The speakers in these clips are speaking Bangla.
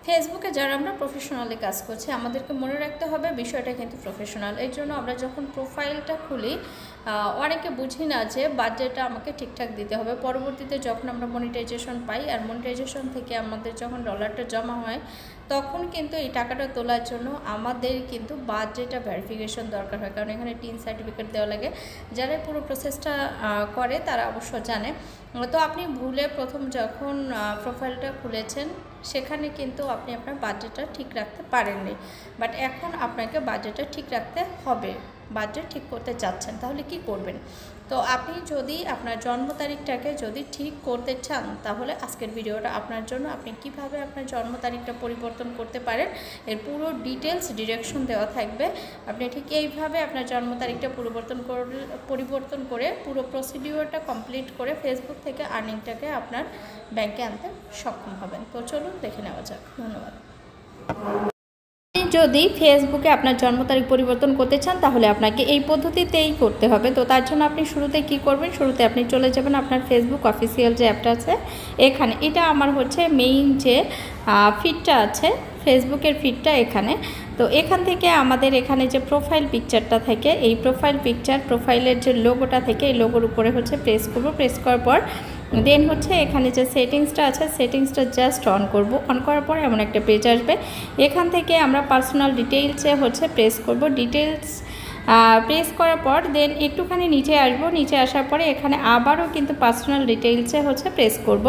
ফেসবুকে যারা আমরা প্রফেশনালি কাজ করছি আমাদেরকে মনে রাখতে হবে বিষয়টা কিন্তু প্রফেশনাল। এর জন্য আমরা যখন প্রোফাইলটা খুলি অনেকে বুঝি না যে বাজেটটা আমাকে ঠিকঠাক দিতে হবে। পরবর্তীতে যখন আমরা মনিটাইজেশন পাই আর মনিটাইজেশন থেকে আমাদের যখন ডলারটা জমা হয় তখন কিন্তু এই টাকাটা তোলার জন্য আমাদের কিন্তু বাজেটটা ভেরিফিকেশন দরকার হয়, কারণ এখানে টিন সার্টিফিকেট দেওয়া লাগে। যারা পুরো প্রসেসটা করে তারা অবশ্য জানে। তো আপনি ভুলে প্রথম যখন প্রোফাইলটা খুলেছেন সেখানে কিন্তু আপনি আপনার বাজেটটা ঠিক রাখতে পারেননি, বাট এখন আপনাকে বাজেটটা ঠিক রাখতে হবে। বাজেট ঠিক করতে চাচ্ছেন তাহলে কি করবেন? তো আপনি যদি আপনার জন্ম তারিখটাকে যদি ঠিক করতে চান তাহলে আজকের ভিডিওটা আপনার জন্য। আপনি কিভাবে আপনার জন্ম তারিখটা পরিবর্তন করতে পারেন এর পুরো ডিটেলস ডিরেকশন দেওয়া থাকবে। আপনি ঠিক এইভাবে আপনার জন্ম তারিখটা পরিবর্তন করে পুরো প্রসিডিওরটা কমপ্লিট করে ফেসবুক থেকে আর্নিংটাকে আপনার ব্যাংকে আনতে সক্ষম হবেন। তো চলুন দেখে নেওয়া যাক। ধন্যবাদ। যদি ফেসবুকে আপনার জন্ম তারিখ পরিবর্তন করতে চান তাহলে আপনাকে এই পদ্ধতিতেই করতে হবে। তো তার জন্য আপনি শুরুতে কি করবেন, শুরুতে আপনি চলে যাবেন আপনার ফেসবুক অফিসিয়াল যে অ্যাপটা আছে এখানে। এটা আমার হচ্ছে মেইন যে ফিডটা আছে ফেসবুকের ফিডটা এখানে। তো এখান থেকে আমাদের এখানে যে প্রোফাইল পিকচারটা থাকে এই প্রোফাইলের যে লোগোটা থেকে এই লোগোর উপরে হচ্ছে প্রেস করব। প্রেস করার পর দেন হচ্ছে এখানে যে সেটিংসটা আছে সেটিংসটা জাস্ট অন করব। অন করার পর এমন একটা পেজ আসবে। এখান থেকে আমরা পার্সোনাল ডিটেইলসে হচ্ছে প্রেস করব। ডিটেইলস প্রেস করার পর দেন একটুখানি নিচে আসব। নিচে আসার পরে এখানে আবারও কিন্তু পার্সোনাল ডিটেইলসে হচ্ছে প্রেস করব।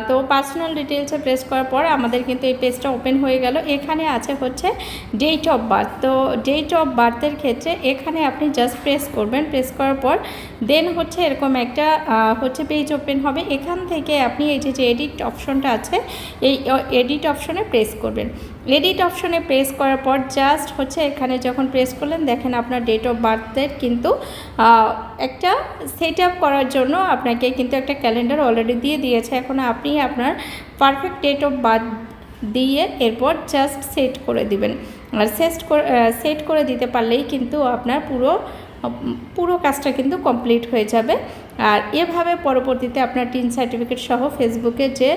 তো পার্সোনাল ডিটেইলসে প্রেস করার পর আমাদের কিন্তু এই পেজটা ওপেন হয়ে গেল। এখানে আছে হচ্ছে ডেট অফ বার্থ। তো ডেট অফ বার্থের ক্ষেত্রে এখানে আপনি জাস্ট প্রেস করবেন। প্রেস করার পর দেন হচ্ছে এরকম একটা হচ্ছে পেজ ওপেন হবে। এখান থেকে আপনি এই যে এডিট অপশনটা আছে এই এডিট অপশনে প্রেস করবেন। এডিট অপশনে প্রেস করার পর জাস্ট হচ্ছে এখানে যখন প্রেস করলেন দেখেন আপনার ডেট অফ বার্থের কিন্তু একটা সেট আপ করার জন্য আপনাকে কিন্তু একটা ক্যালেন্ডার অলরেডি দিয়ে দিয়েছে। এখন আপনি আপনার পারফেক্ট ডেট অফ বার্থ দিয়ে এরপর জাস্ট সেট করে দিবেন। আর সেট করে দিতে পারলেই কিন্তু আপনার পুরো কাজটা কিন্তু কমপ্লিট হয়ে যাবে। আর এভাবে পরবর্তীতে আপনার টিন সার্টিফিকেট সহ ফেসবুকে যে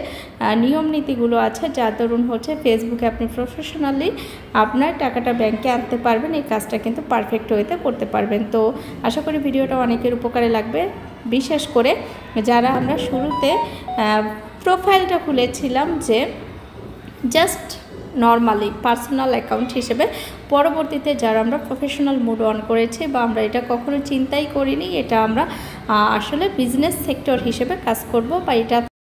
নিয়ম নীতিগুলো আছে যার দরুন হচ্ছে ফেসবুকে আপনি প্রফেশনালি আপনার টাকাটা ব্যাংকে আনতে পারবেন। এই কাজটা কিন্তু পারফেক্ট ওয়েতে করতে পারবেন। তো আশা করি ভিডিওটা অনেকের উপকারে লাগবে, বিশেষ করে যারা আমরা শুরুতে প্রোফাইলটা খুলেছিলাম যে জাস্ট নর্মালি পার্সোনাল অ্যাকাউন্ট হিসেবে, পরবর্তীতে যারা আমরা প্রফেশনাল মোড অন করেছি বা আমরা এটা কখনো চিন্তাই করিনি এটা আমরা আসলে বিজনেস সেক্টর হিসেবে কাজ করব বা এটা